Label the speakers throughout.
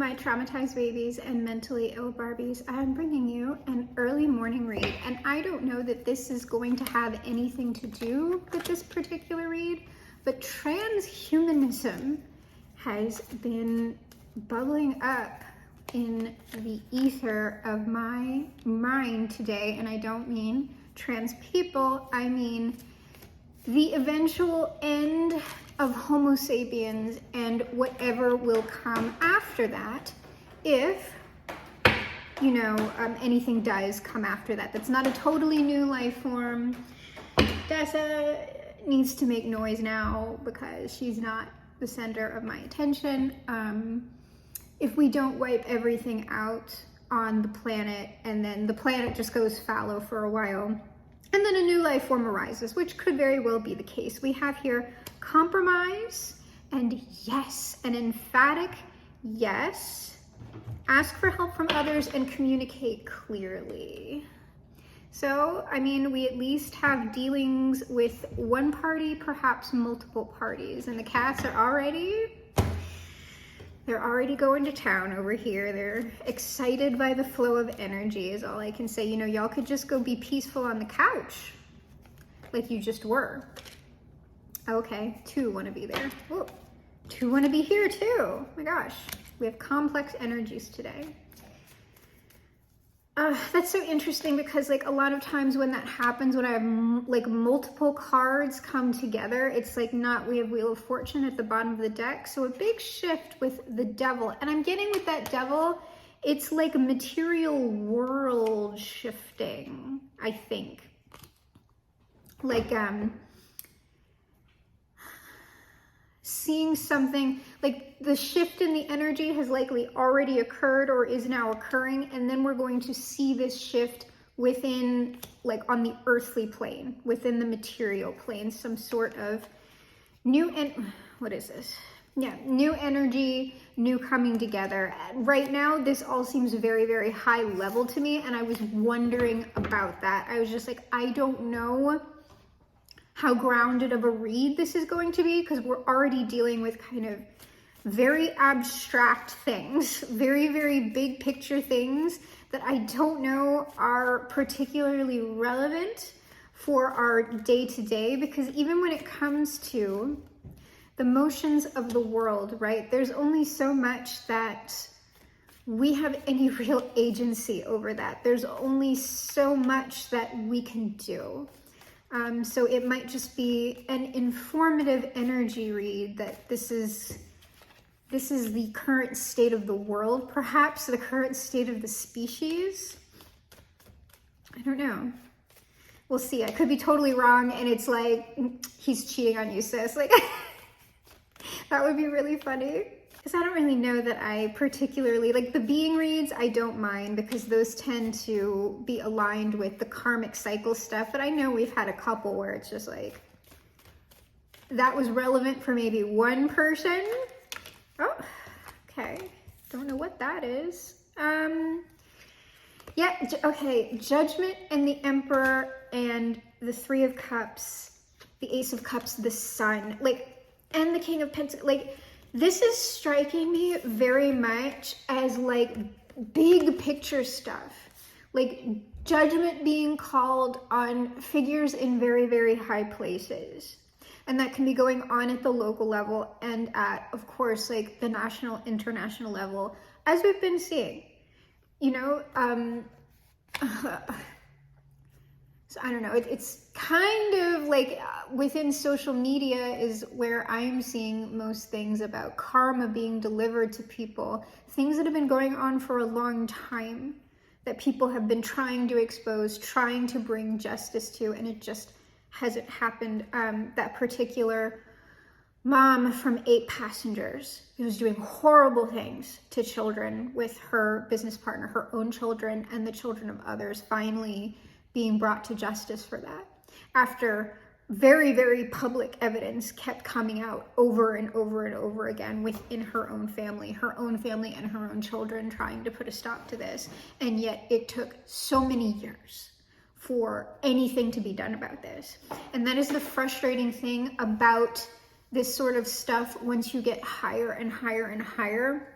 Speaker 1: my traumatized babies and mentally ill Barbies, I'm bringing you an early morning read. And I don't know that this is going to have anything to do with this particular read, but transhumanism has been bubbling up in the ether of my mind today. And I don't mean trans people, I mean the eventual end of Homo sapiens and whatever will come after that, if, you know, anything does come after that. That's not a totally new life form. Dessa needs to make noise now because she's not the center of my attention. If we don't wipe everything out on the planet and then the planet just goes fallow for a while, and then a new life form arises, which could very well be the case. We have here compromise and yes, an emphatic yes. Ask for help from others and communicate clearly. So, I mean, we at least have dealings with one party, perhaps multiple parties, and the cats are already going to town over here. They're excited by the flow of energy is all I can say. You know, y'all could just go be peaceful on the couch like you just were. Okay, 2 want to be there. Whoa, 2 want to be here too. Oh my gosh, we have complex energies today. That's so interesting because like a lot of times when that happens, when I have like multiple cards come together, it's like not, we have Wheel of Fortune at the bottom of the deck. So a big shift with the Devil. And I'm getting with that Devil, it's like a material world shifting, I think. Like, seeing something, like the shift in the energy has likely already occurred or is now occurring, and then we're going to see this shift within, like on the earthly plane, within the material plane, some sort of new, what is this? Yeah, new energy, new coming together. Right now, this all seems very, very high level to me, and I was wondering about that. I was just like, I don't know how grounded of a read this is going to be, because we're already dealing with kind of very abstract things, very, very big picture things that I don't know are particularly relevant for our day-to-day, because even when it comes to the motions of the world, right, there's only so much that we have any real agency over that. There's only so much that we can do. So it might just be an informative energy read that this is the current state of the world, perhaps the current state of the species. I don't know. We'll see. I could be totally wrong and it's like, he's cheating on you, sis. Like, that would be really funny. Because I don't really know that I particularly, like the being reads, I don't mind because those tend to be aligned with the karmic cycle stuff. But I know we've had a couple where it's just like, that was relevant for maybe one person. Oh, okay. Don't know what that is. Yeah, okay. Judgment and the Emperor and the 3 of Cups, the Ace of Cups, the Sun, like, and the King of Pentacles, like, this is striking me very much as like big picture stuff, like judgment being called on figures in very, very high places. And that can be going on at the local level and at, of course, like the national, international level, as we've been seeing, you know, so I don't know, it's kind of like within social media is where I'm seeing most things about karma being delivered to people, things that have been going on for a long time that people have been trying to expose, trying to bring justice to, and it just hasn't happened. That particular mom from 8 Passengers who was doing horrible things to children with her business partner, her own children and the children of others, finally being brought to justice for that after very, very public evidence kept coming out over and over and over again within her own family and her own children trying to put a stop to this. And yet it took so many years for anything to be done about this. And that is the frustrating thing about this sort of stuff. Once you get higher and higher and higher,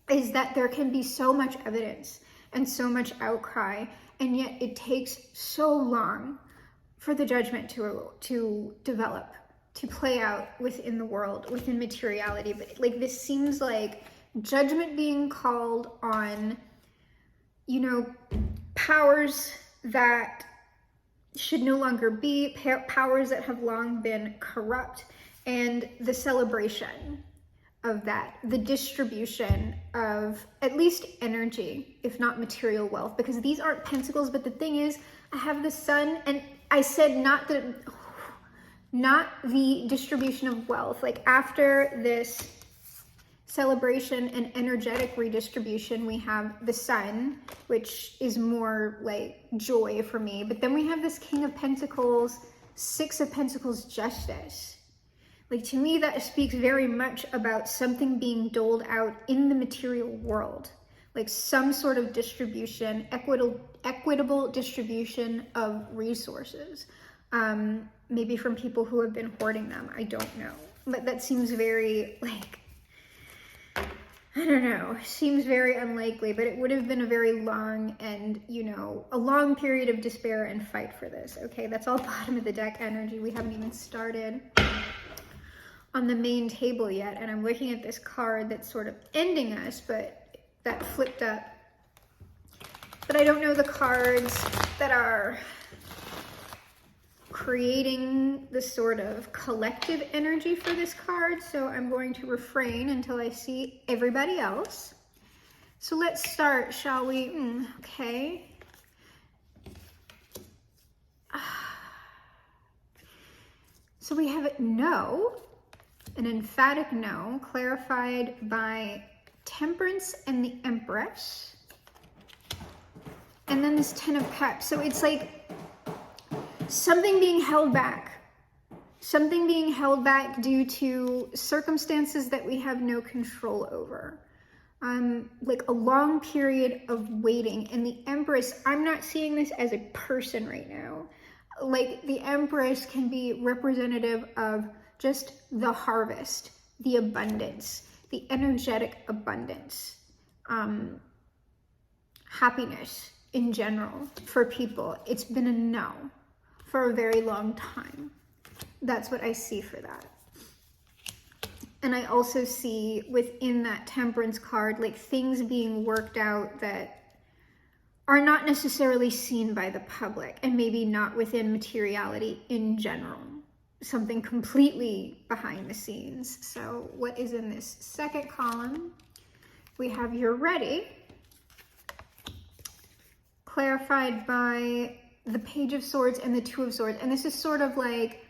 Speaker 1: is that there can be so much evidence and so much outcry, and yet it takes so long for the judgment to develop, to play out within the world, within materiality. But like, this seems like judgment being called on, you know, powers that should no longer be, powers that have long been corrupt, and the celebration of that, the distribution of at least energy, if not material wealth, because these aren't pentacles. But the thing is, I have the sun, and I said not the distribution of wealth. Like, after this celebration and energetic redistribution, we have the sun, which is more like joy for me. But then we have this King of Pentacles, Six of Pentacles, justice. Like, to me, that speaks very much about something being doled out in the material world, like some sort of distribution, equitable distribution of resources, maybe from people who have been hoarding them. I don't know, but that seems very, like, I don't know, seems very unlikely. But it would have been a very long and, you know, a long period of despair and fight for this. Okay, that's all bottom of the deck energy. We haven't even started on the main table yet, and I'm looking at this card that's sort of ending us, but that flipped up. But I don't know the cards that are creating the sort of collective energy for this card, so I'm going to refrain until I see everybody else. So let's start, shall we? Okay. So we have no, an emphatic no, clarified by Temperance and the Empress. And then this Ten of Cups. So it's like something being held back. Something being held back due to circumstances that we have no control over. Like a long period of waiting. And the Empress, I'm not seeing this as a person right now. Like, the Empress can be representative of just the harvest, the abundance, the energetic abundance, happiness in general for people. It's been a no for a very long time. That's what I see for that. And I also see within that Temperance card, like, things being worked out that are not necessarily seen by the public, and maybe not within materiality in general. Something completely behind the scenes. So what is in this second column? We have You're Ready, clarified by the Page of Swords and the Two of Swords. And this is sort of like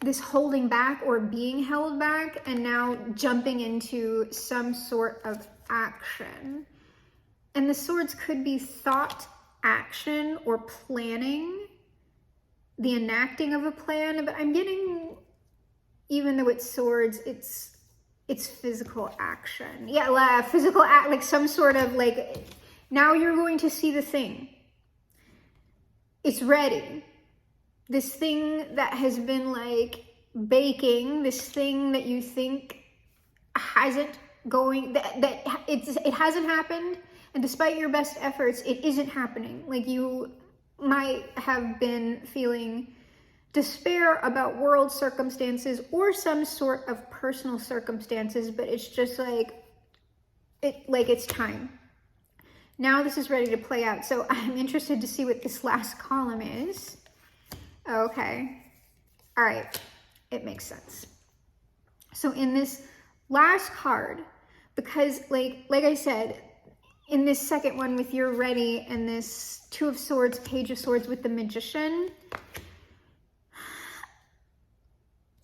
Speaker 1: this holding back or being held back, and now jumping into some sort of action. And the swords could be thought, action, or planning, the enacting of a plan. But I'm getting, even though it's swords, it's physical action. Yeah, physical act, like some sort of, like, now you're going to see the thing. It's ready. This thing that has been like baking, this thing that you think hasn't it hasn't happened, and despite your best efforts, it isn't happening. Like, you might have been feeling despair about world circumstances or some sort of personal circumstances, but it's just like it's time. Now this is ready to play out. So I'm interested to see what this last column is. Okay. All right. It makes sense. So in this last card, because like I said, in this second one with You're Ready and this Two of Swords, Page of Swords with the Magician,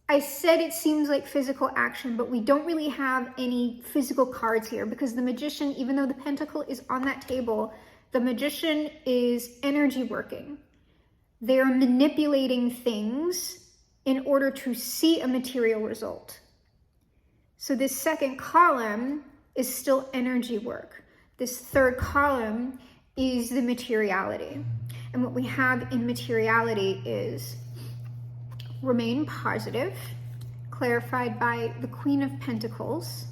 Speaker 1: I said it seems like physical action, but we don't really have any physical cards here, because the Magician, even though the Pentacle is on that table, the Magician is energy working. They're manipulating things in order to see a material result. So this second column is still energy work. This third column is the materiality. And what we have in materiality is remain positive, clarified by the Queen of Pentacles.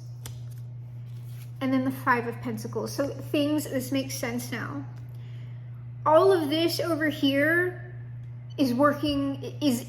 Speaker 1: and then the Five of Pentacles. So this makes sense now. All of this over here is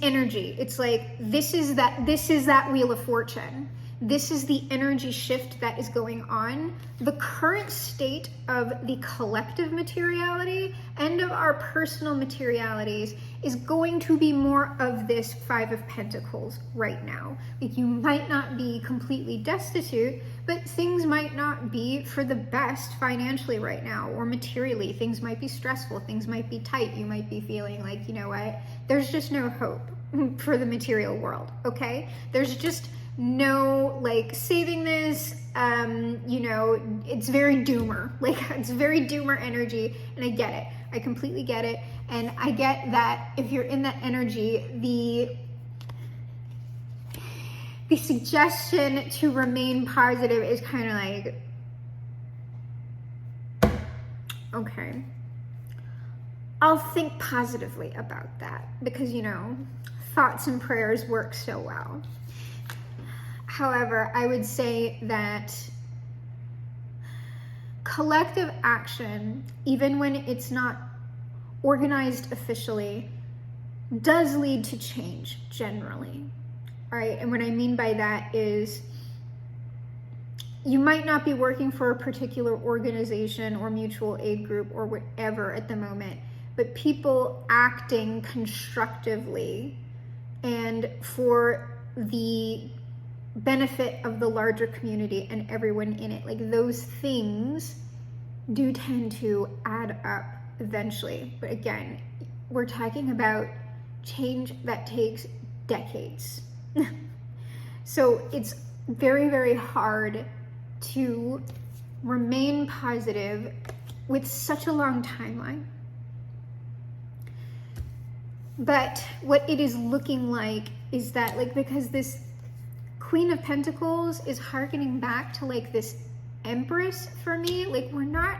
Speaker 1: energy. It's like, this is that Wheel of Fortune. This is the energy shift that is going on. The current state of the collective materiality and of our personal materialities is going to be more of this Five of Pentacles right now. Like, you might not be completely destitute, but things might not be for the best financially right now, or materially. Things might be stressful, things might be tight. You might be feeling like, you know what, there's just no hope for the material world, okay? There's just no like saving this, you know, it's very doomer, like it's very doomer energy, and I get it. I completely get it. And I get that if you're in that energy, the suggestion to remain positive is kind of like, okay, I'll think positively about that, because, you know, thoughts and prayers work so well. However, I would say that collective action, even when it's not organized officially, does lead to change generally. All right, and what I mean by that is, you might not be working for a particular organization or mutual aid group or whatever at the moment, but people acting constructively and for the benefit of the larger community and everyone in it, like those things do tend to add up eventually. But again, we're talking about change that takes decades. So it's very, very hard to remain positive with such a long timeline. But what it is looking like is that, like, because this Queen of Pentacles is hearkening back to like this Empress for me. Like, we're not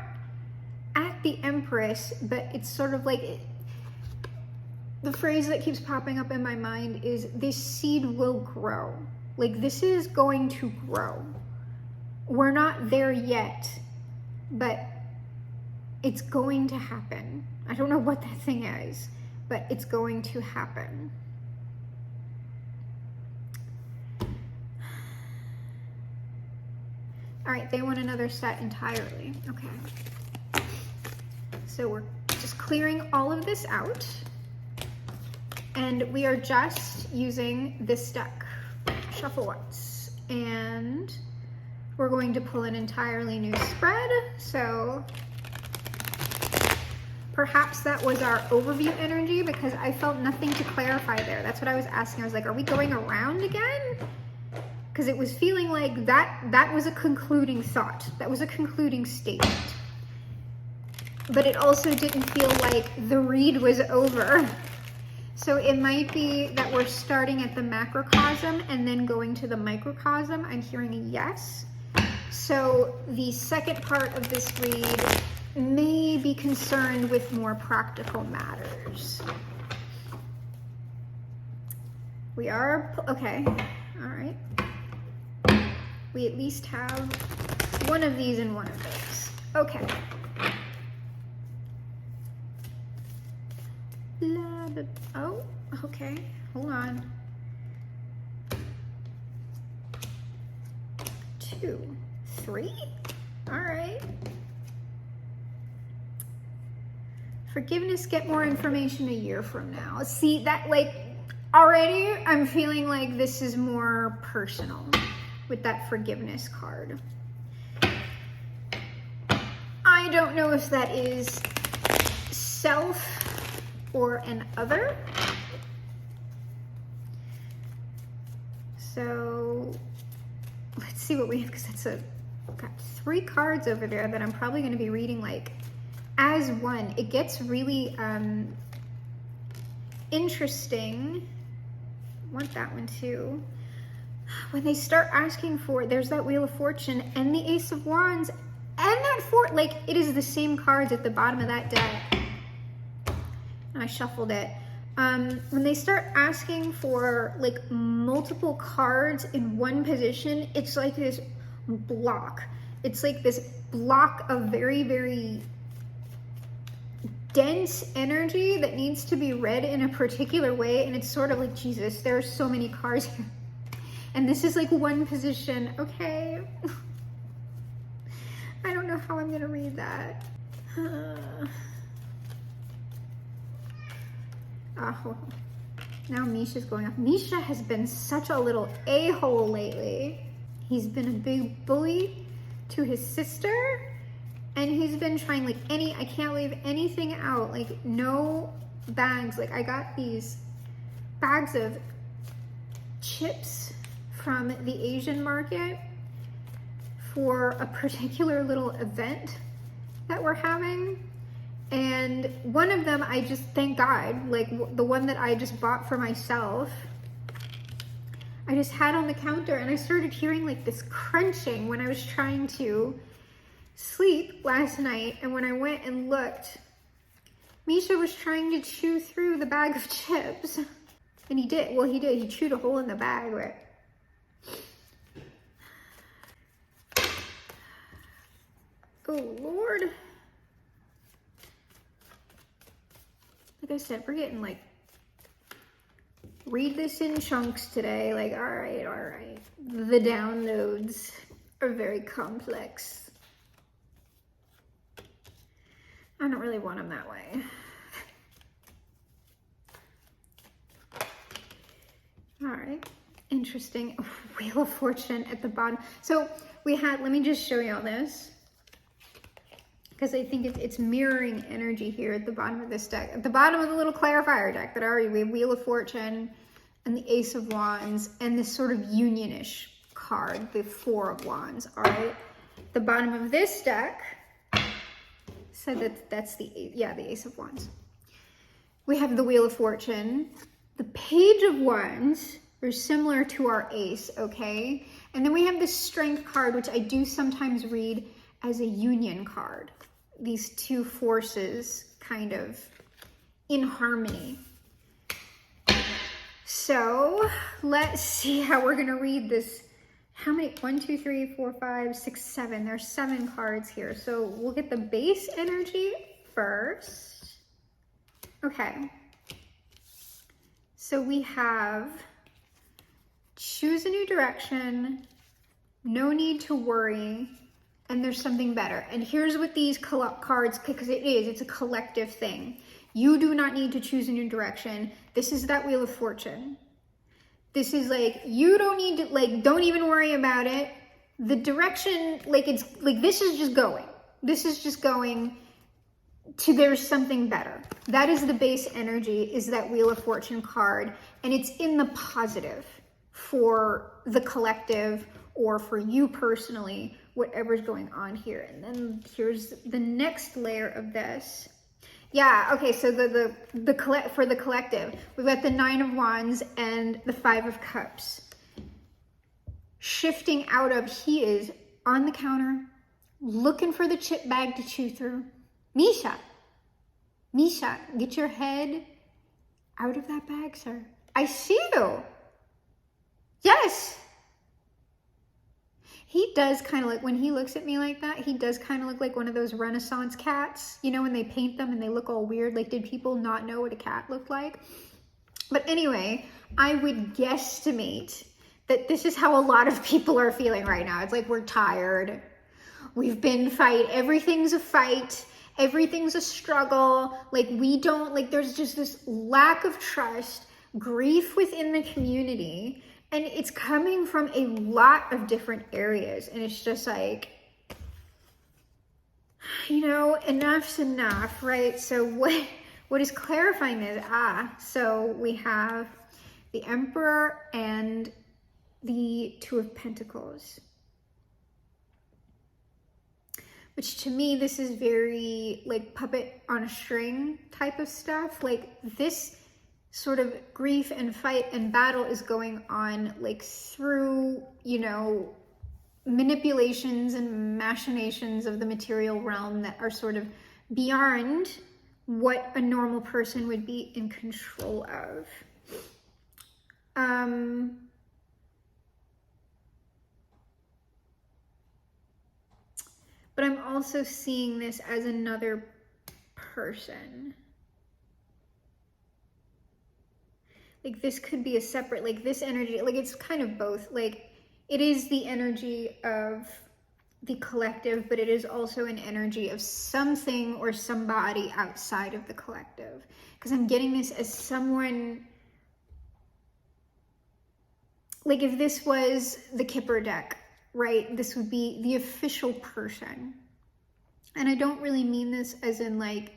Speaker 1: at the Empress, but it's sort of like the phrase that keeps popping up in my mind is, this seed will grow. Like, this is going to grow. We're not there yet, but it's going to happen. I don't know what that thing is, but it's going to happen. All right, they want another set entirely. Okay. So we're just clearing all of this out. And we are just using this deck, Shuffle Once. And we're going to pull an entirely new spread. So perhaps that was our overview energy, because I felt nothing to clarify there. That's what I was asking. I was like, are we going around again? Because it was feeling like that was a concluding thought. That was a concluding statement. But it also didn't feel like the read was over. So it might be that we're starting at the macrocosm and then going to the microcosm. I'm hearing a yes. So the second part of this read may be concerned with more practical matters. We are, okay, all right. We at least have one of these and one of those. Okay. Oh, okay, hold on. 2, 3, all right. Forgiveness, get more information a year from now. See, that, like, already I'm feeling like this is more personal with that forgiveness card. I don't know if that is self or an other. So let's see what we have, because I've got 3 cards over there that I'm probably going to be reading like as one. It gets really interesting. I want that one too. When they start asking for, there's that Wheel of Fortune and the Ace of Wands and that like, it is the same cards at the bottom of that deck. And I shuffled it. When they start asking for like multiple cards in one position, it's like this block. It's like this block of very, very dense energy that needs to be read in a particular way. And it's sort of like, Jesus, there are so many cards here. And this is like one position. Okay. I don't know how I'm going to read that. Oh, now Misha's going off. Misha has been such a little a-hole lately. He's been a big bully to his sister. And he's been trying like I can't leave anything out, like no bags. Like I got these bags of chips from the Asian market for a particular little event that we're having. And one of them, I just, thank God, like the one that I just bought for myself, I just had on the counter, and I started hearing like this crunching when I was trying to sleep last night. And when I went and looked, Misha was trying to chew through the bag of chips. And he did. Well, he did. He chewed a hole in the bag, right? Oh, Lord. Like I said, we're getting like, read this in chunks today. Like, all right. The downloads are very complex. I don't really want them that way. All right, interesting. Wheel of Fortune at the bottom. So we had, let me just show you all this, because I think it's mirroring energy here at the bottom of this deck. At the bottom of the little clarifier deck that we have Wheel of Fortune and the Ace of Wands and this sort of union-ish card, the Four of Wands, all right? The bottom of this deck, so that's the Ace of Wands. We have the Wheel of Fortune. The Page of Wands are similar to our Ace, okay? And then we have this Strength card, which I do sometimes read as a union card. These two forces kind of in harmony. So let's see how we're gonna read this. How many? 1, 2, 3, 4, 5, 6, 7. There's 7 cards here. So we'll get the base energy first. Okay. So we have choose a new direction, no need to worry, and there's something better. And here's what these cards, because it's a collective thing. You do not need to choose a new direction. This is that Wheel of Fortune. This is like, you don't need to, like, don't even worry about it. The direction, like, it's like, this is just going. This is just going to, there's something better. That is the base energy, is that Wheel of Fortune card. And it's in the positive for the collective or for you personally, whatever's going on here. And then here's the next layer of this. Yeah, okay, so for the collective, we've got the 9 of Wands and the 5 of Cups. Shifting out of, he is on the counter, looking for the chip bag to chew through. Misha, get your head out of that bag, sir. I see you. Yes. He does kind of like, when he looks at me like that, he does kind of look like one of those Renaissance cats, you know, when they paint them and they look all weird. Like, did people not know what a cat looked like? But anyway, I would guesstimate that this is how a lot of people are feeling right now. It's like, we're tired. We've been everything's a fight. Everything's a struggle. Like, we don't, like, there's just this lack of trust, grief within the community. And it's coming from a lot of different areas. And it's just like, you know, enough's enough, right? So what is clarifying is, so we have the Emperor and the Two of Pentacles. Which to me, this is very like puppet on a string type of stuff. Like, this sort of grief and fight and battle is going on like through, you know, manipulations and machinations of the material realm that are sort of beyond what a normal person would be in control of. but I'm also seeing this as another person. Like this could be a separate, like this energy, like it's kind of both. Like it is the energy of the collective, but it is also an energy of something or somebody outside of the collective. Because I'm getting this as someone, like if this was the Kipper deck, right? This would be the official person. And I don't really mean this as in like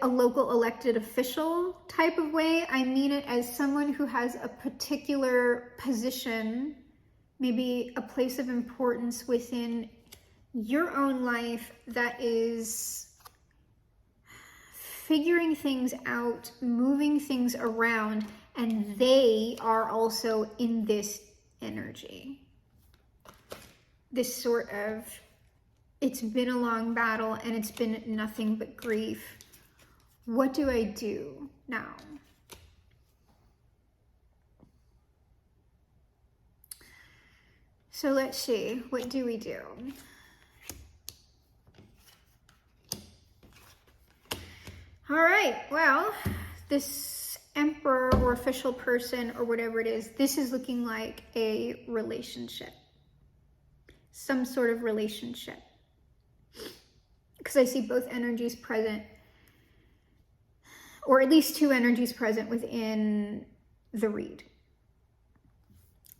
Speaker 1: a local elected official type of way. I mean it as someone who has a particular position, maybe a place of importance within your own life that is figuring things out, moving things around, and they are also in this energy. This sort of, it's been a long battle and it's been nothing but grief. What do I do now? So let's see, what do we do? All right, well, this emperor or official person or whatever it is, this is looking like a relationship. Some sort of relationship. Because I see both energies present, or at least two energies present within the read.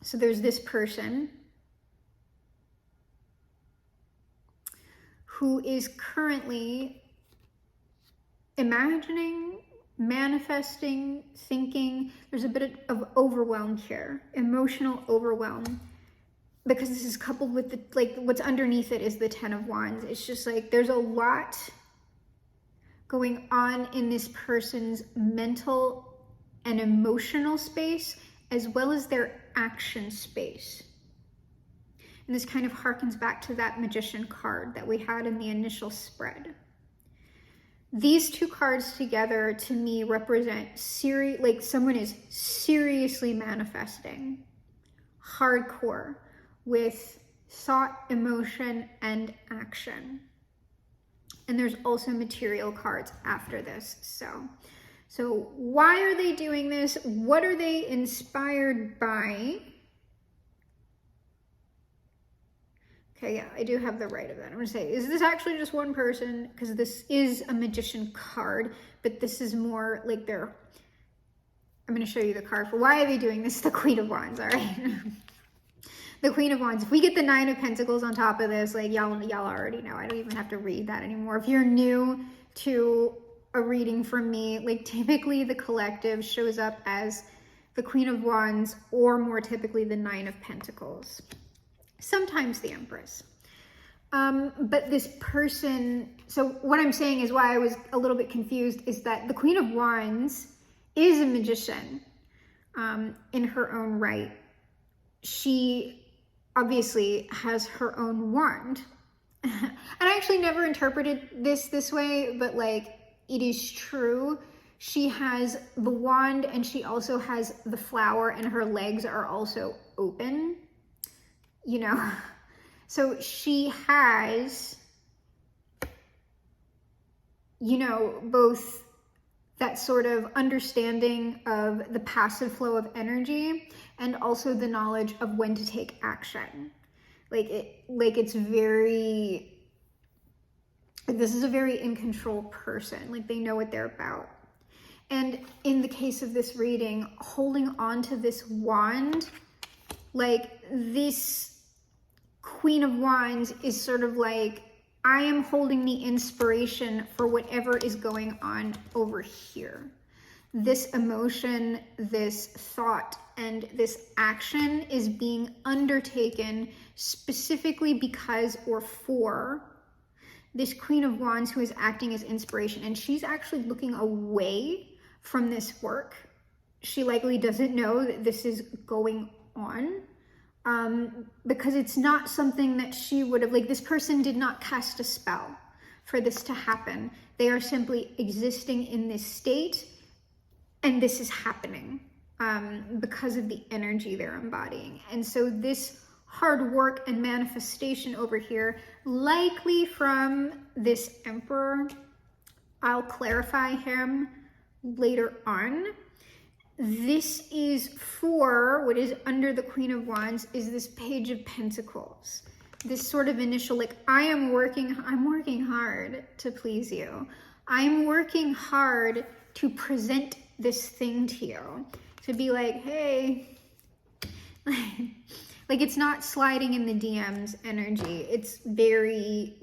Speaker 1: So there's this person who is currently imagining, manifesting, thinking. There's a bit of overwhelm here, emotional overwhelm, because this is coupled with the, like, what's underneath it is the Ten of Wands. It's just like there's a lot going on in this person's mental and emotional space, as well as their action space. And this kind of harkens back to that Magician card that we had in the initial spread. These two cards together to me represent like someone is seriously manifesting, hardcore, with thought, emotion, and action. And there's also material cards after this. So why are they doing this? What are they inspired by? Okay, yeah, I do have the right of that. I'm gonna say, is this actually just one person? Because this is a Magician card, but this is more like I'm gonna show you the card for why are they doing this? The Queen of Wands, all right? The Queen of Wands. If we get the Nine of Pentacles on top of this, like y'all already know. I don't even have to read that anymore. If you're new to a reading from me, like typically the collective shows up as the Queen of Wands, or more typically the Nine of Pentacles. Sometimes the Empress. But this person, so what I'm saying is why I was a little bit confused is that the Queen of Wands is a magician in her own right. She obviously has her own wand. And I actually never interpreted this way, but like it is true. She has the wand and she also has the flower, and her legs are also open, you know. So she has, you know, both that sort of understanding of the passive flow of energy and also the knowledge of when to take action. It's very, this is a very in control person. Like they know what they're about. And in the case of this reading, holding on to this wand, like this Queen of Wands is sort of like, I am holding the inspiration for whatever is going on over here. This emotion, this thought, and this action is being undertaken specifically because or for this Queen of Wands who is acting as inspiration. And she's actually looking away from this work. She likely doesn't know that this is going on. Because it's not something that she would have, like this person did not cast a spell for this to happen. They are simply existing in this state, and this is happening because of the energy they're embodying. And so this hard work and manifestation over here, likely from this Emperor. I'll clarify him later on. This is for what is under the Queen of Wands is this Page of Pentacles. This sort of initial, like, I'm working hard to please you. I'm working hard to present this thing to you. To be like, hey, like it's not sliding in the DMs energy. It's very,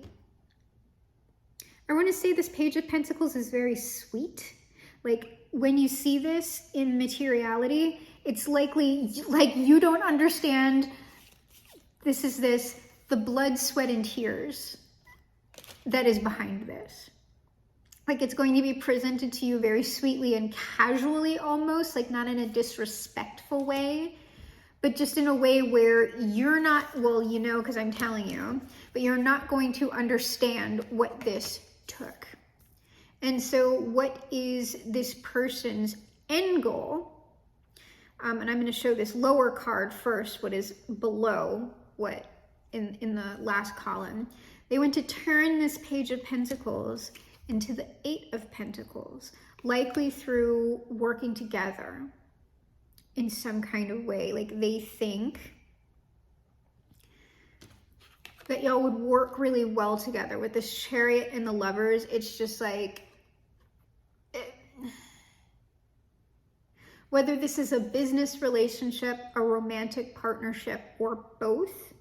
Speaker 1: I want to say this Page of Pentacles is very sweet. Like, when you see this in materiality, it's likely, like, you don't understand, the blood, sweat, and tears that is behind this. Like, it's going to be presented to you very sweetly and casually almost, like not in a disrespectful way, but just in a way where you're not, well, you know, because I'm telling you, but you're not going to understand what this took. And so what is this person's end goal? And I'm going to show this lower card first, what is below what in the last column. They want to turn this Page of Pentacles into the Eight of Pentacles, likely through working together in some kind of way. Like, they think that y'all would work really well together. With this Chariot and the Lovers, it's just like, whether this is a business relationship, a romantic partnership, or both,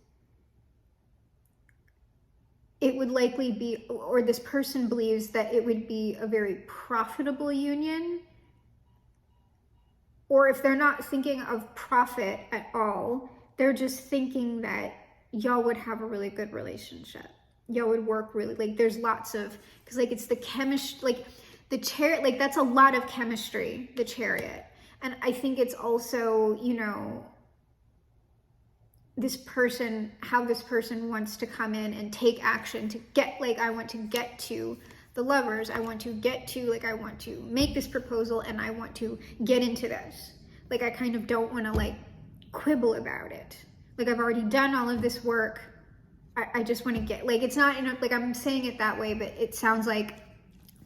Speaker 1: it would likely be, or this person believes that it would be a very profitable union. Or if they're not thinking of profit at all, they're just thinking that y'all would have a really good relationship. Y'all would work really, like, there's lots of, because like it's the chemistry, like the Chariot, like that's a lot of chemistry, the Chariot. And I think it's also, you know, this person, how this person wants to come in and take action to get, like, I want to get to the Lovers. I want to get to, like, I want to make this proposal and I want to get into this. Like, I kind of don't want to, like, quibble about it. Like, I've already done all of this work. I just want to get, like, it's not, like, I'm saying it that way, but it sounds like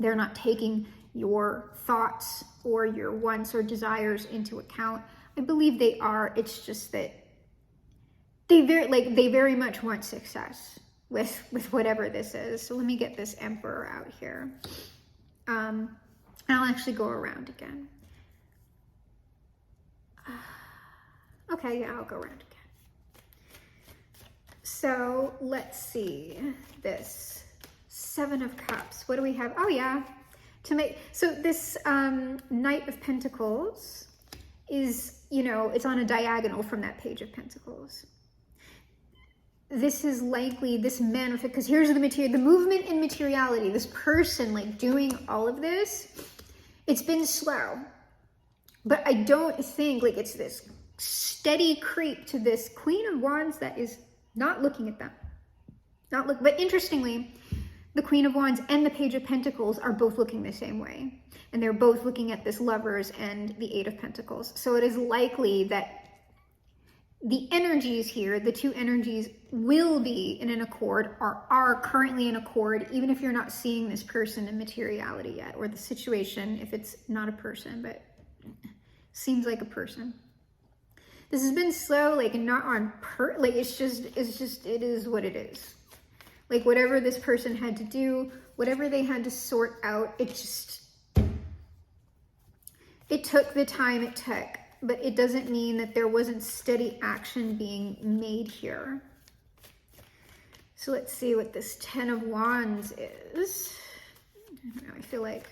Speaker 1: they're not taking your thoughts or your wants or desires into account. I believe they are. It's just that they very much want success with whatever this is. So let me get this Emperor out here. I'll actually go around again. Okay, yeah, I'll go around again. So let's see this Seven of Cups. What do we have? Oh yeah, so this Knight of Pentacles is, you know, it's on a diagonal from that Page of Pentacles. This is likely this manifest, because here's the material, the movement in materiality, this person like doing all of this, it's been slow, but I don't think like it's this steady creep to this Queen of Wands that is not looking at them. But interestingly, the Queen of Wands and the Page of Pentacles are both looking the same way. And they're both looking at this Lovers and the Eight of Pentacles. So it is likely that the energies here, the two energies will be in an accord, or are currently in accord, even if you're not seeing this person in materiality yet, or the situation, if it's not a person, but seems like a person. This has been slow, like not on like it is what it is. Like whatever this person had to do, whatever they had to sort out, it took the time it took, but it doesn't mean that there wasn't steady action being made here. So let's see what this Ten of Wands is. I don't know, I feel like,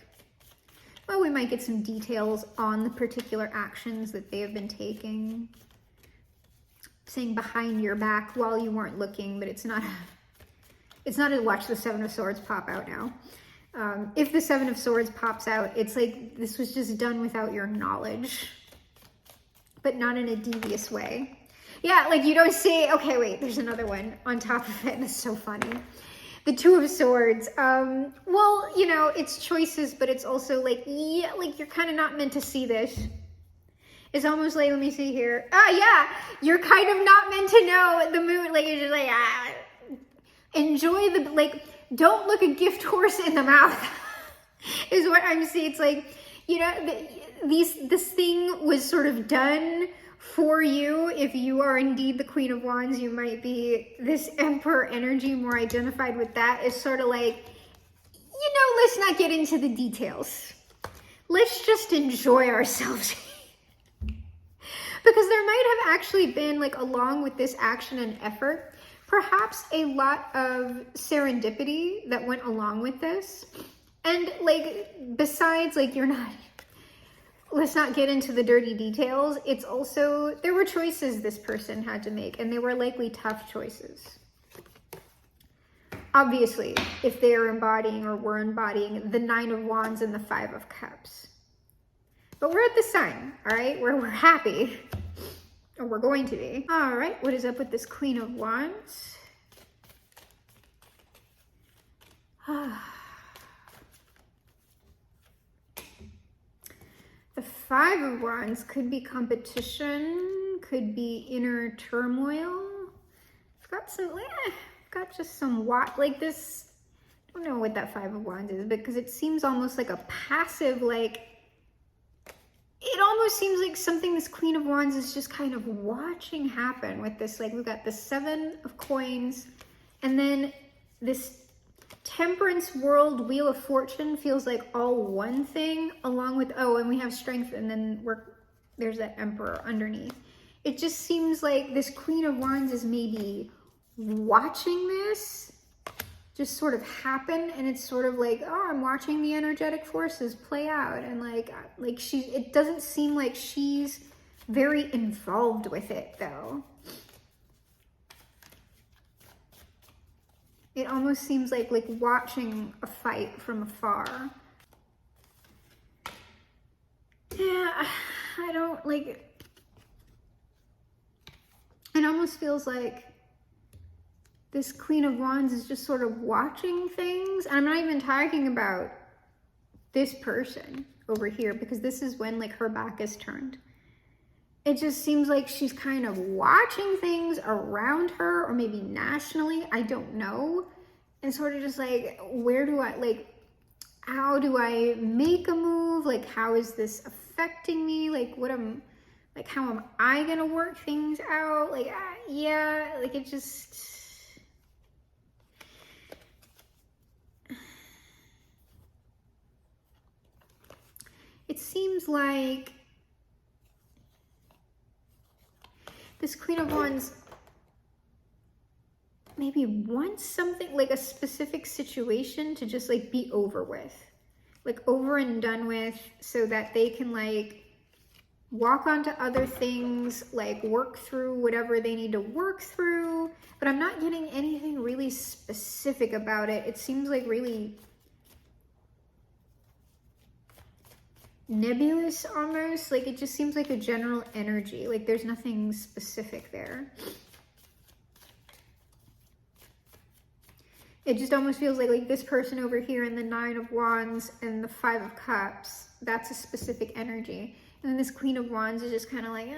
Speaker 1: well, we might get some details on the particular actions that they have been taking. Saying behind your back while you weren't looking, but it's not to watch the Seven of Swords pop out now. If the Seven of Swords pops out, it's like this was just done without your knowledge, but not in a devious way. Yeah, like you don't say, okay, wait, there's another one on top of it, and it's so funny. The Two of Swords. Well, you know, it's choices, but it's also like, yeah, like you're kind of not meant to see this. It's almost like, let me see here. Yeah, you're kind of not meant to know the moon. Like, you're just like, enjoy the, like, don't look a gift horse in the mouth is what I'm seeing. It's like, you know, this thing was sort of done for you. If you are indeed the Queen of Wands, you might be this Emperor energy, more identified with that. Is sort of like, you know, let's not get into the details. Let's just enjoy ourselves. Because there might have actually been, like, along with this action and effort, perhaps a lot of serendipity that went along with this. And, like, besides, like, you're not, let's not get into the dirty details. It's also, there were choices this person had to make, and they were likely tough choices. Obviously, if they are embodying or were embodying the Nine of Wands and the Five of Cups. But we're at the sign, all right, where we're happy, or we're going to be. All right, what is up with this Queen of Wands? The Five of Wands could be competition, could be inner turmoil. I've got some, got just some like this. I don't know what that Five of Wands is, because it seems almost like a passive, like, it almost seems like something this Queen of Wands is just kind of watching happen with this. Like, we've got the Seven of Coins, and then this Temperance, World, Wheel of Fortune feels like all one thing, along with, oh, and we have Strength, and then there's that Emperor underneath. It just seems like this Queen of Wands is maybe watching this just sort of happen, and it's sort of like, oh, I'm watching the energetic forces play out, and like it doesn't seem like she's very involved with it, though. It almost seems like watching a fight from afar. Yeah, I don't like, it almost feels like this Queen of Wands is just sort of watching things. I'm not even talking about this person over here, because this is when, like, her back is turned. It just seems like she's kind of watching things around her, or maybe nationally, I don't know. And sort of just like, where do I, like, how do I make a move? Like, how is this affecting me? Like, how am I gonna work things out? Like, yeah, like, it just, it seems like this Queen of Wands maybe wants something, like a specific situation, to just like be over with, like over and done with, so that they can like walk on to other things, like work through whatever they need to work through. But I'm not getting anything really specific about it. It seems like really nebulous almost. Like, it just seems like a general energy. Like, there's nothing specific there. It just almost feels like this person over here in the Nine of Wands and the Five of Cups, that's a specific energy. And then this Queen of Wands is just kind of like,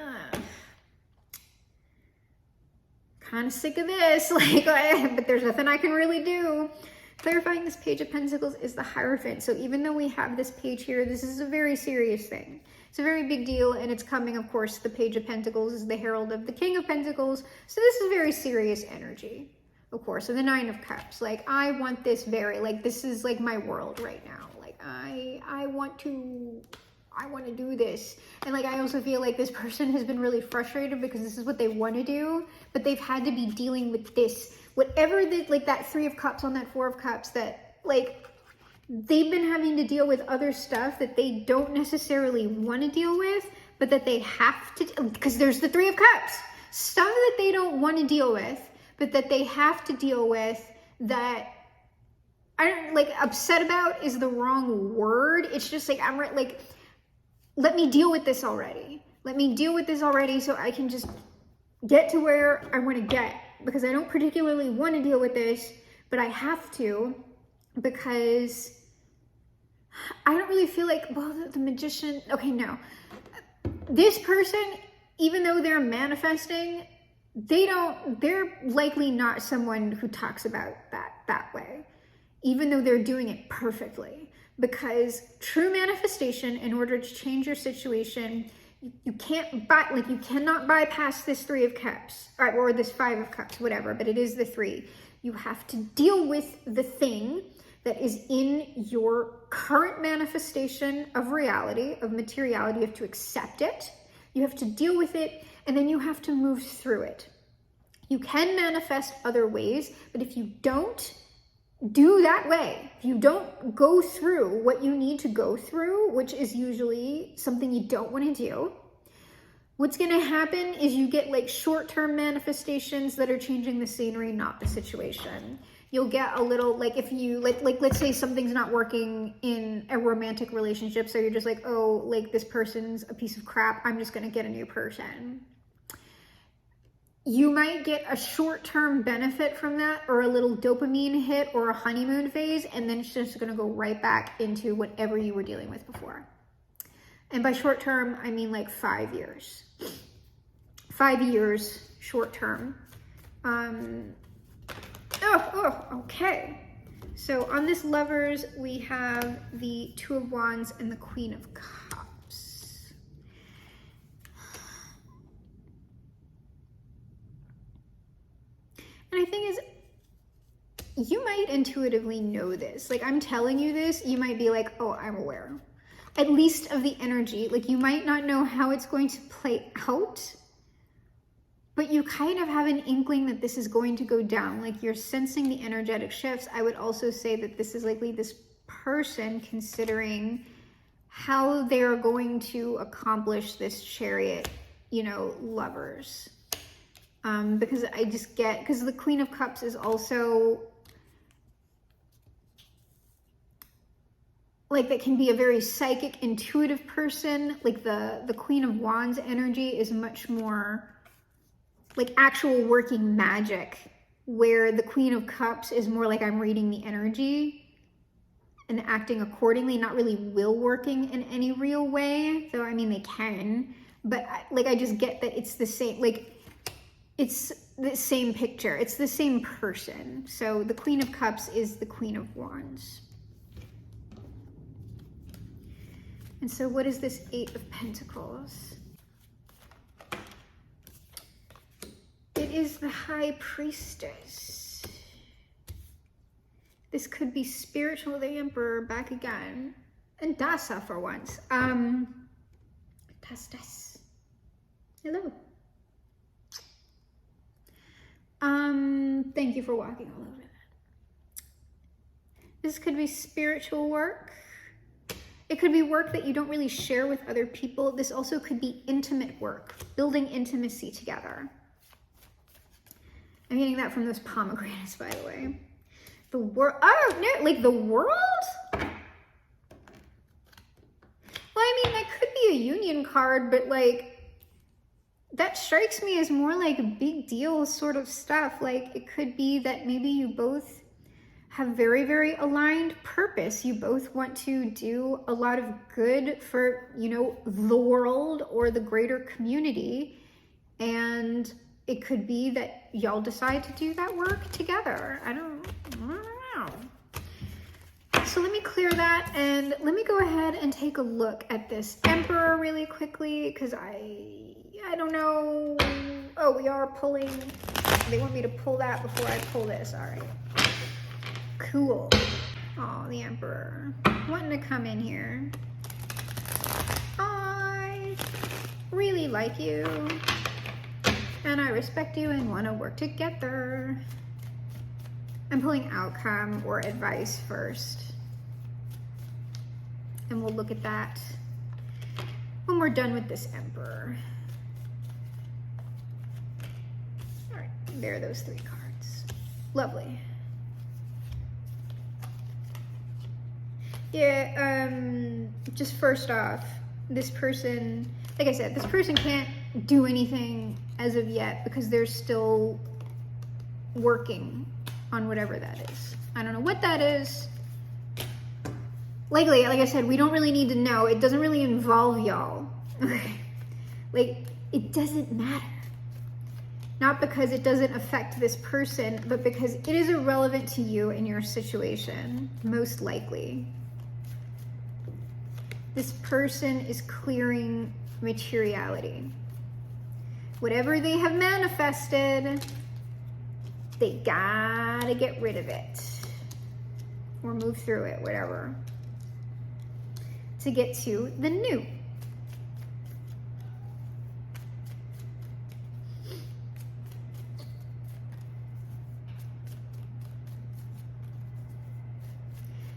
Speaker 1: kind of sick of this. Like, but there's nothing I can really do. Clarifying this Page of Pentacles is the Hierophant. So even though we have this page here, this is a very serious thing. It's a very big deal, and it's coming, of course, the Page of Pentacles is the herald of the King of Pentacles. So this is very serious energy, of course. And the Nine of Cups, like, I want this very, like, this is like my world right now. Like, I want to do this. And like, I also feel like this person has been really frustrated because this is what they want to do, but they've had to be dealing with this, whatever the, like that Three of Cups on that Four of Cups, that like they've been having to deal with other stuff that they don't necessarily want to deal with, but that they have to, because there's the Three of Cups, stuff that they don't want to deal with, but that they have to deal with, that I don't, like, upset about is the wrong word. It's just like, I'm like, let me deal with this already. Let me deal with this already so I can just get to where I want to get, because I don't particularly want to deal with this, but I have to, because I don't really feel like, well, the Magician, okay, no. this person, even though they're manifesting, they're likely not someone who talks about that way, even though they're doing it perfectly. Because true manifestation, in order to change your situation, you cannot bypass this 3 of Cups, or this 5 of Cups, whatever, but it is the 3. You have to deal with the thing that is in your current manifestation of reality, of materiality. You have to accept it, you have to deal with it, and then you have to move through it. You can manifest other ways, but if you don't do that way, if you don't go through what you need to go through, which is usually something you don't want to do, what's going to happen is you get like short-term manifestations that are changing the scenery, not the situation. You'll get a little, like, if you like let's say something's not working in a romantic relationship, so you're just like, oh, like, this person's a piece of crap, I'm just going to get a new person. You might get a short-term benefit from that, or a little dopamine hit, or a honeymoon phase, and then it's just going to go right back into whatever you were dealing with before. And by short-term, I mean like 5 years. 5 years short-term. Okay. So on this Lovers, we have the 2 of Wands and the Queen of Cups. And I think you might intuitively know this. Like, I'm telling you this, you might be like, oh, I'm aware. At least of the energy. Like, you might not know how it's going to play out, but you kind of have an inkling that this is going to go down. Like, you're sensing the energetic shifts. I would also say that this is likely this person considering how they're going to accomplish this Chariot, Lovers. Because I just get, because the Queen of Cups is also, like, that can be a very psychic, intuitive person. Like, the Queen of Wands energy is much more like actual working magic, where the Queen of Cups is more like I'm reading the energy and acting accordingly, not really will working in any real way. Though, I mean, they can, but I just get that it's the same, like, it's the same picture. It's the same person. So the Queen of Cups is the Queen of Wands. And so what is this 8 of Pentacles? It is the High Priestess. This could be spiritual, the Emperor back again. And Dasa for once. Das. Hello. Thank you for walking all over that. This could be spiritual work. It could be work that you don't really share with other people. This also could be intimate work, building intimacy together. I'm getting that from those pomegranates, by the way. The world, oh, no, like the world? Well, I mean, that could be a union card, but like, that strikes me as more like a big deal sort of stuff. Like, it could be that maybe you both have very, very aligned purpose. You both want to do a lot of good for, the world or the greater community. And it could be that y'all decide to do that work together. I don't know. So let me clear that, and let me go ahead and take a look at this Emperor really quickly, because I don't know. Oh, we are pulling. They want me to pull that before I pull this. All right. Cool. Oh, the Emperor. Wanting to come in here. I really like you. And I respect you and want to work together. I'm pulling outcome or advice first. And we'll look at that when we're done with this Emperor. All right, there are those 3 cards. Lovely. Yeah, just first off, this person, like I said, this person can't do anything as of yet because they're still working on whatever that is. I don't know what that is. Likely, like I said, we don't really need to know. It doesn't really involve y'all. Okay. Like, it doesn't matter. Not because it doesn't affect this person, but because it is irrelevant to you and your situation, most likely. This person is clearing materiality. Whatever they have manifested, they gotta get rid of it. Or move through it, whatever. To get to the new.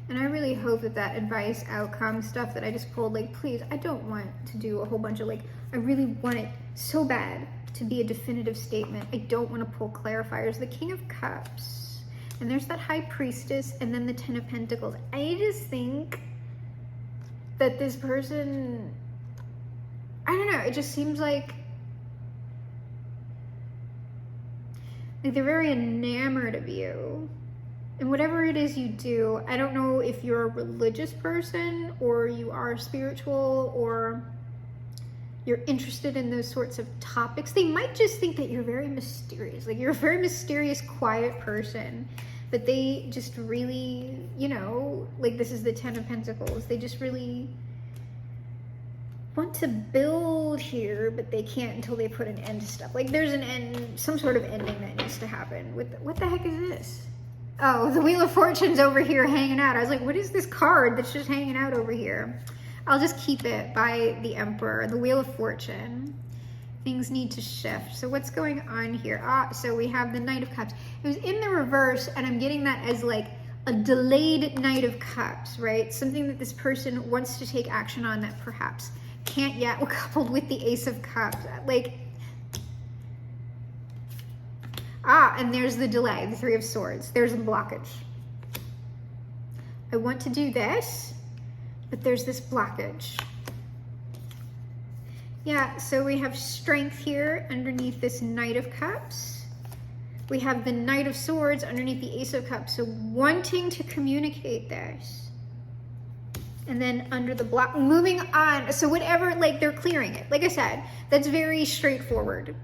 Speaker 1: And I really hope that that advice outcome stuff that I just pulled, like, please, I don't want to do a whole bunch of, like, I really want it so bad to be a definitive statement. I don't want to pull clarifiers. The King of Cups, and there's that High Priestess, and then the Ten of Pentacles. I just think that this person, I don't know, it just seems like they're very enamored of you. And whatever it is you do, I don't know if you're a religious person or you are spiritual or you're interested in those sorts of topics. They might just think that you're very mysterious. Like, you're a very mysterious, quiet person. But they just really, you know, like, this is the Ten of Pentacles. They just really want to build here, but they can't until they put an end to stuff. Like, there's an end, some sort of ending that needs to happen. What the heck is this? Oh, the Wheel of Fortune's over here hanging out. I was like, what is this card that's just hanging out over here? I'll just keep it by the Emperor, the Wheel of Fortune. Things need to shift. So what's going on here? So we have the Knight of Cups. It was in the reverse, and I'm getting that as like a delayed Knight of Cups, right? Something that this person wants to take action on that perhaps can't yet, coupled with the Ace of Cups. Like, and there's the delay, the Three of Swords. There's a blockage. I want to do this, but there's this blockage. Yeah, so we have strength here underneath this Knight of Cups. We have the Knight of Swords underneath the Ace of Cups. So wanting to communicate this. And then under the block, moving on. So whatever, like, they're clearing it. Like I said, that's very straightforward.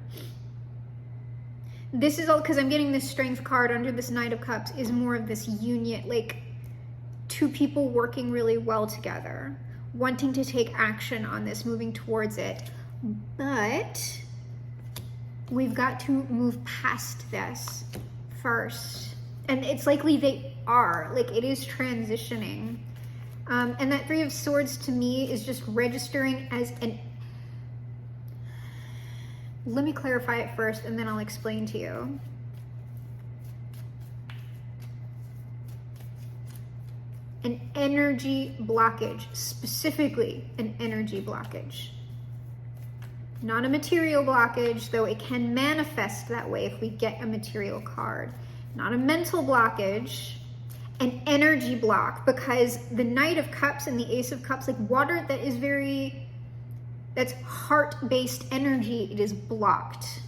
Speaker 1: This is all because I'm getting this strength card under this Knight of Cups is more of this union, like two people working really well together, wanting to take action on this, moving towards it. But we've got to move past this first. And it's likely they are, like, it is transitioning. And that Three of Swords to me is just registering as an, let me clarify it first and then I'll explain to you. An energy blockage, specifically an energy blockage. Not a material blockage, though it can manifest that way if we get a material card. Not a mental blockage, an energy block, because the Knight of Cups and the Ace of Cups, like water that is very, that's heart-based energy, it is blocked.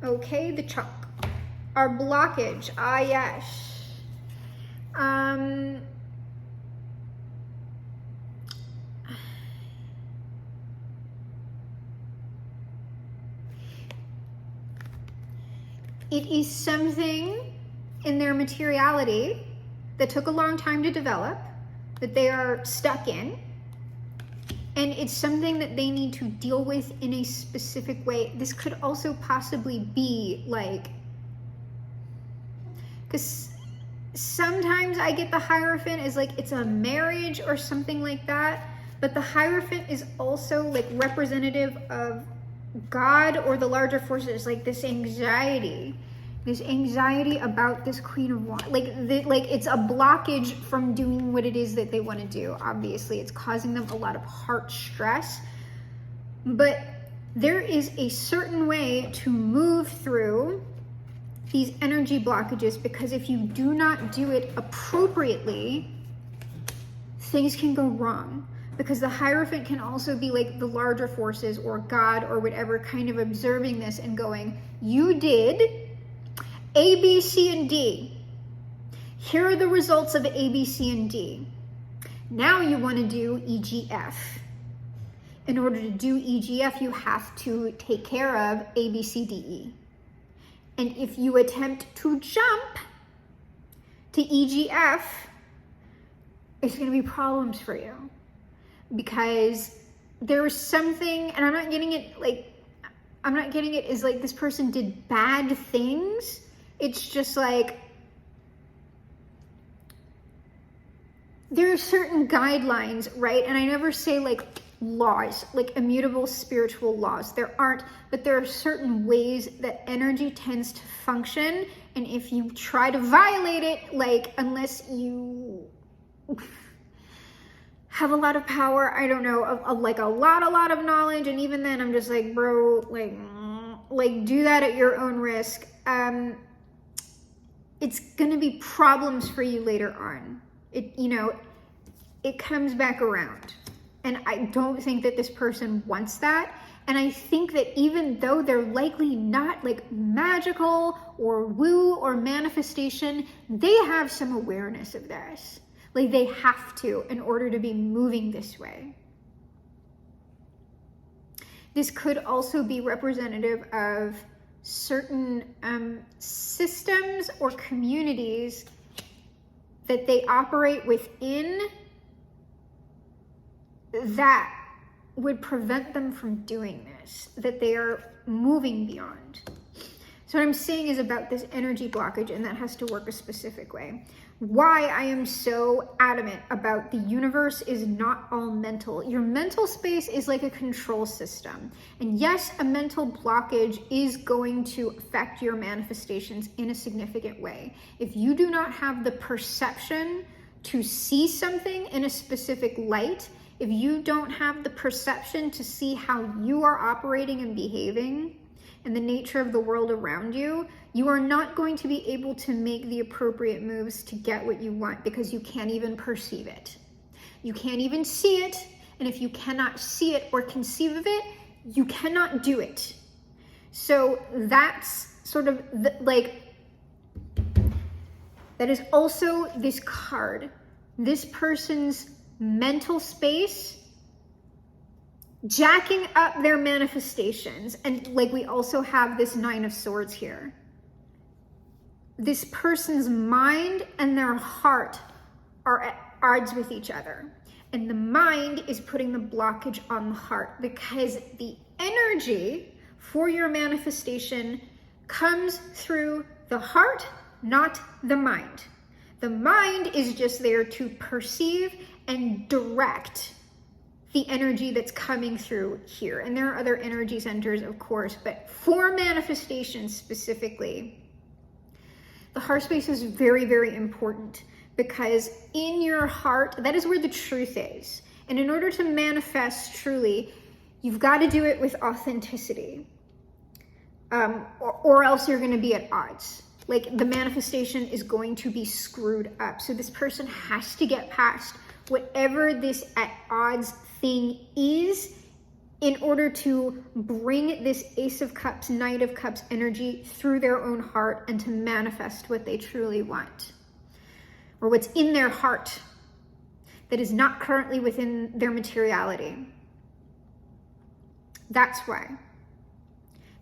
Speaker 1: Okay, the chalk. Our blockage, yes. It is something in their materiality that took a long time to develop, that they are stuck in, and it's something that they need to deal with in a specific way. This could also possibly be like, because sometimes I get the Hierophant as like it's a marriage or something like that, but the Hierophant is also like representative of God or the larger forces, like this anxiety about this Queen of Wands. Like it's a blockage from doing what it is that they want to do. Obviously, it's causing them a lot of heart stress, but there is a certain way to move through these energy blockages, because if you do not do it appropriately, things can go wrong. Because the Hierophant can also be like the larger forces or God or whatever, kind of observing this and going, you did A, B, C, and D. Here are the results of A, B, C, and D. Now you want to do EGF. In order to do EGF, you have to take care of A, B, C, D, E. And if you attempt to jump to EGF, it's going to be problems for you. Because there's something, and I'm not getting it as like this person did bad things. It's just like, there are certain guidelines, right? And I never say like laws, like immutable spiritual laws. There aren't, but there are certain ways that energy tends to function. And if you try to violate it, like, unless you have a lot of power, I don't know, like a lot of knowledge, and even then I'm just like, bro, like do that at your own risk. It's gonna be problems for you later on. It comes back around. And I don't think that this person wants that. And I think that even though they're likely not like magical or woo or manifestation, they have some awareness of this. Like they have to in order to be moving this way. This could also be representative of certain systems or communities that they operate within that would prevent them from doing this, that they are moving beyond. So what I'm saying is about this energy blockage, and that has to work a specific way. Why I am so adamant about the universe is not all mental. Your mental space is like a control system. And yes, a mental blockage is going to affect your manifestations in a significant way. If you do not have the perception to see something in a specific light, if you don't have the perception to see how you are operating and behaving and the nature of the world around you, you are not going to be able to make the appropriate moves to get what you want, because you can't even perceive it. You can't even see it. And if you cannot see it or conceive of it, you cannot do it. So that's sort of that is also this card. This person's mental space jacking up their manifestations. And like we also have this Nine of Swords here. This person's mind and their heart are at odds with each other. And the mind is putting the blockage on the heart, because the energy for your manifestation comes through the heart, not the mind. The mind is just there to perceive and direct the energy that's coming through here. And there are other energy centers, of course, but for manifestations specifically, the heart space is very, very important, because in your heart, that is where the truth is. And in order to manifest truly, you've got to do it with authenticity, or else you're going to be at odds. Like the manifestation is going to be screwed up. So this person has to get past whatever this at odds thing is in order to bring this Ace of Cups, Knight of Cups energy through their own heart and to manifest what they truly want, or what's in their heart that is not currently within their materiality. That's why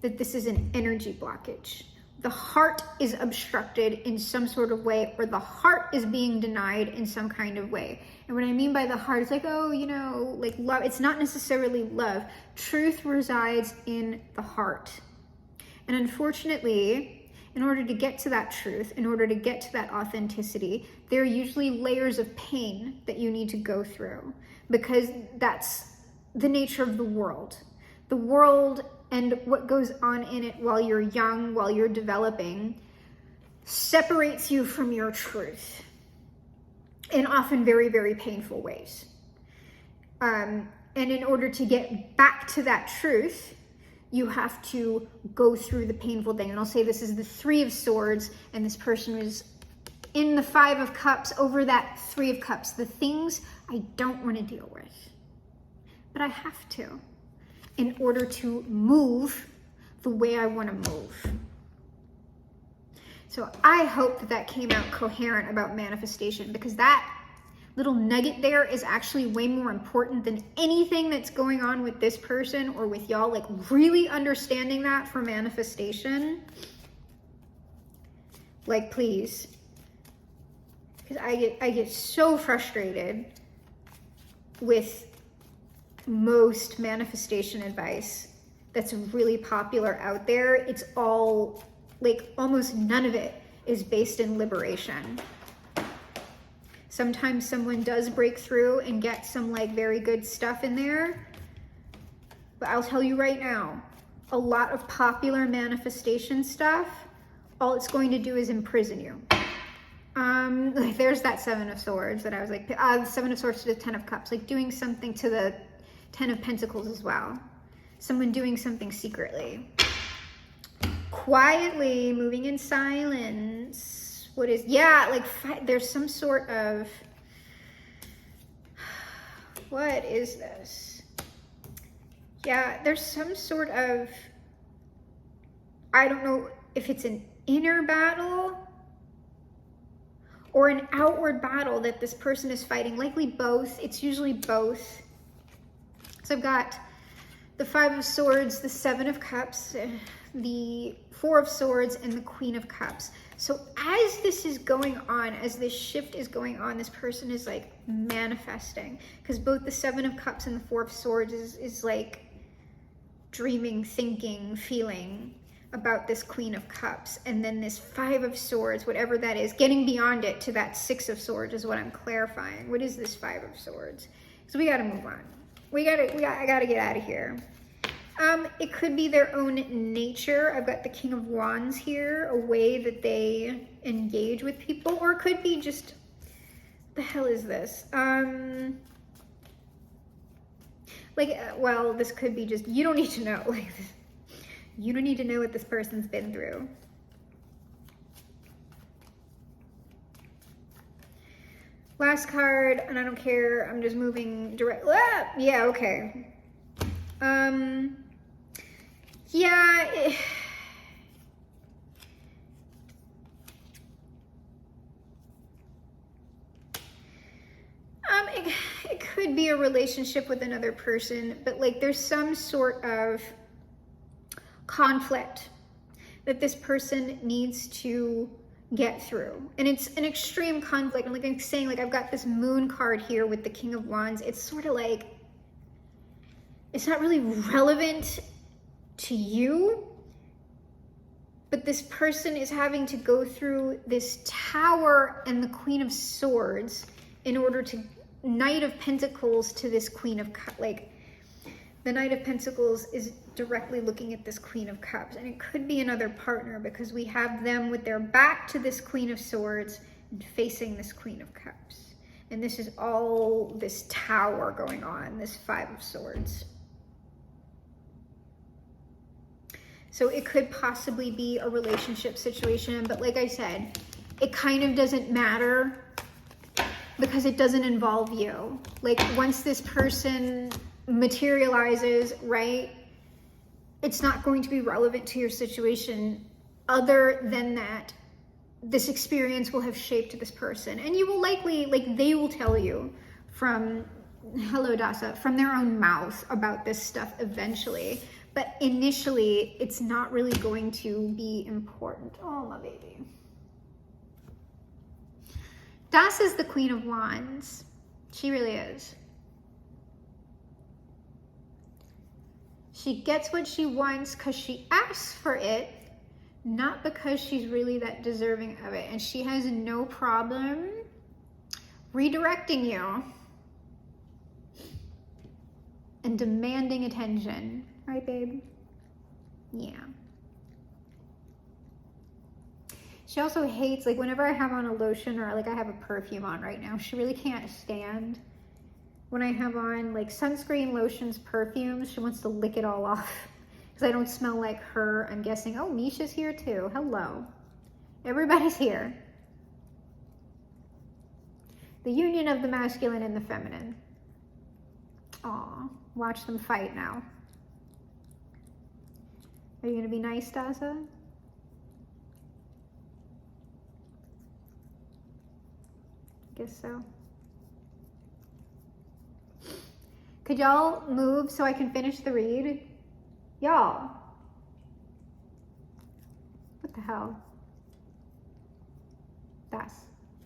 Speaker 1: that this is an energy blockage. The heart is obstructed in some sort of way, or the heart is being denied in some kind of way. And what I mean by the heart is like, oh, like love. It's not necessarily love. Truth resides in the heart. And unfortunately, in order to get to that truth, in order to get to that authenticity, there are usually layers of pain that you need to go through, because that's the nature of the world. The world and what goes on in it while you're young, while you're developing, separates you from your truth in often very, very painful ways. And in order to get back to that truth, you have to go through the painful thing. And I'll say this is the Three of Swords, and this person is in the Five of Cups, over that Three of Cups. The things I don't want to deal with, but I have to, in order to move the way I want to move. So I hope that came out coherent about manifestation, because that little nugget there is actually way more important than anything that's going on with this person or with y'all. Like really understanding that for manifestation. Like, please. Because I get so frustrated with most manifestation advice that's really popular out there. It's all, like, almost none of it is based in liberation. Sometimes someone does break through and get some like very good stuff in there. But I'll tell you right now, a lot of popular manifestation stuff, all it's going to do is imprison you. Like there's that Seven of Swords that I was like, Seven of Swords to the Ten of Cups, like doing something to the Ten of Pentacles as well. Someone doing something secretly. Quietly, moving in silence. What is, yeah, like there's some sort of, what is this? Yeah, there's some sort of, I don't know if it's an inner battle or an outward battle that this person is fighting. Likely both. It's usually both. So I've got the Five of Swords, the Seven of Cups, the Four of Swords, and the Queen of Cups. So as this is going on, as this shift is going on, this person is like manifesting, because both the Seven of Cups and the Four of Swords is like dreaming, thinking, feeling about this Queen of Cups. And then this Five of Swords, whatever that is, getting beyond it to that Six of Swords is what I'm clarifying. What is this Five of Swords? So we got to move on. I gotta get out of here. It could be their own nature. I've got the King of Wands here, a way that they engage with people, or it could be just, the hell is this? Well, this could be just, you don't need to know. Like, you don't need to know what this person's been through. Last card, and I don't care. I'm just moving direct. Ah, yeah, okay. Yeah. It could be a relationship with another person, but like there's some sort of conflict that this person needs to get through, and it's an extreme conflict. And like I'm saying, like I've got this Moon card here with the King of Wands. It's sort of like, it's not really relevant to you, but this person is having to go through this Tower and the Queen of Swords in order to Knight of Pentacles to this Queen of Cups. Like the Knight of Pentacles is directly looking at this Queen of Cups, and it could be another partner because we have them with their back to this Queen of Swords and facing this Queen of Cups. And this is all this Tower going on, this Five of Swords. So it could possibly be a relationship situation, but like I said, it kind of doesn't matter because it doesn't involve you. Like once this person materializes, right, it's not going to be relevant to your situation. Other than that, this experience will have shaped this person, and you will likely, like they will tell you from, hello Dasa, from their own mouth about this stuff eventually. But initially, it's not really going to be important. Oh, my baby. Das is the Queen of Wands. She really is. She gets what she wants because she asks for it, not because she's really that deserving of it. And she has no problem redirecting you and demanding attention. Right, babe? Yeah. She also hates, like whenever I have on a lotion or like I have a perfume on right now, she really can't stand when I have on like sunscreen, lotions, perfumes. She wants to lick it all off because I don't smell like her. I'm guessing, oh, Misha's here too. Hello. Everybody's here. The union of the masculine and the feminine. Aw, watch them fight now. Are you going to be nice, Dasa? Guess so. Could y'all move so I can finish the read? Y'all. What the hell?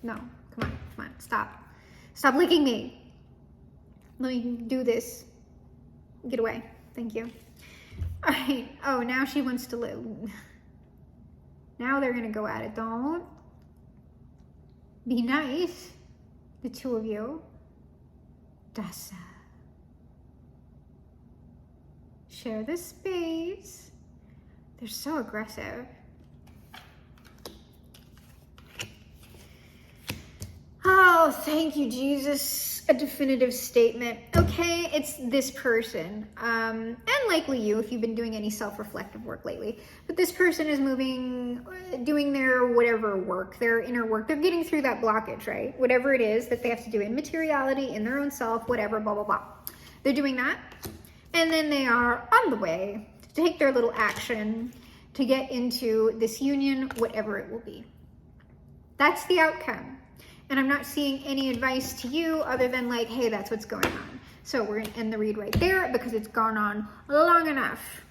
Speaker 1: No, come on, stop. Stop licking me. Let me do this. Get away, thank you. All right, oh, now she wants to live. Now they're gonna go at it. Don't be nice, the two of you. Dasa. Share the space. They're so aggressive. Oh, thank you, Jesus. A definitive statement. Okay, it's this person, and likely you if you've been doing any self-reflective work lately. But this person is moving, doing their whatever work, their inner work. They're getting through that blockage, right? Whatever it is that they have to do in materiality, in their own self, whatever, blah, blah, blah. They're doing that. And then they are on the way to take their little action to get into this union, whatever it will be. That's the outcome. And I'm not seeing any advice to you other than like, hey, that's what's going on. So we're gonna end the read right there because it's gone on long enough.